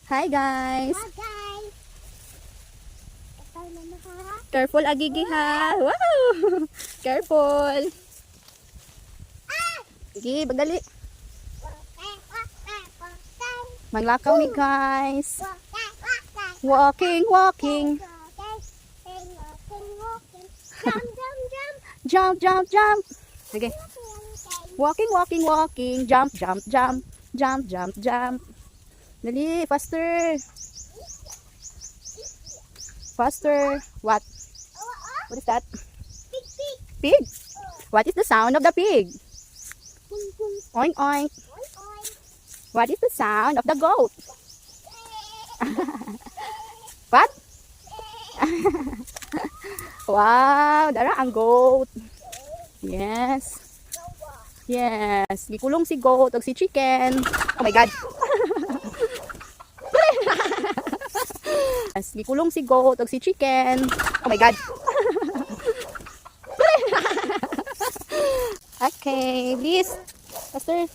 Hi guys. Hi guys. Ito naman ha. Careful agigi ha. Wow. Careful. Sige, bagdali. Maglakaw ni guys. Walking, walking. Jump, jump, jump. Sige. Walking, walking, walking. Jump, jump, jump. Jump, jump, jump. Dali, faster. Faster. What? What is that? Pig. What is the sound of the pig? Oink, oink. What is the sound of the goat? What? Wow, dara ang goat. Yes. Yes. Gikulong si goat o si chicken. Oh my God. Yes. Gikulong si goat o si chicken. Oh my God. Okay, please. Faster.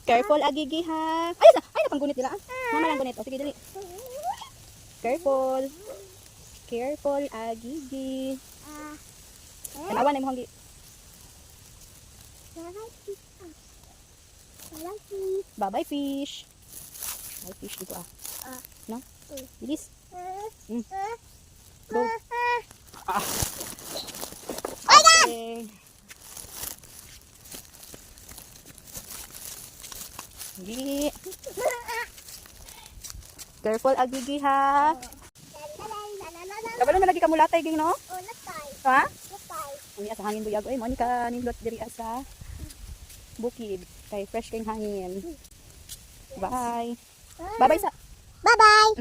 Careful agigi ha. Ay na panggunit nila. Mama lang gunit. O sige, dali. Careful. Careful agigi. Tanawan na mo hanggi. Bye-bye fish. Bye fish dito ah. No? Bilis. Go. Ah. Okay. Gigi. Careful agigi ha. Kabalo na lagi kamulatay ging no? Ha? Ang sa hangin buyag oy, Monica nindot diri sa bukid kay fresh kay hangin. Bye. Bye-bye sa. Bye-bye.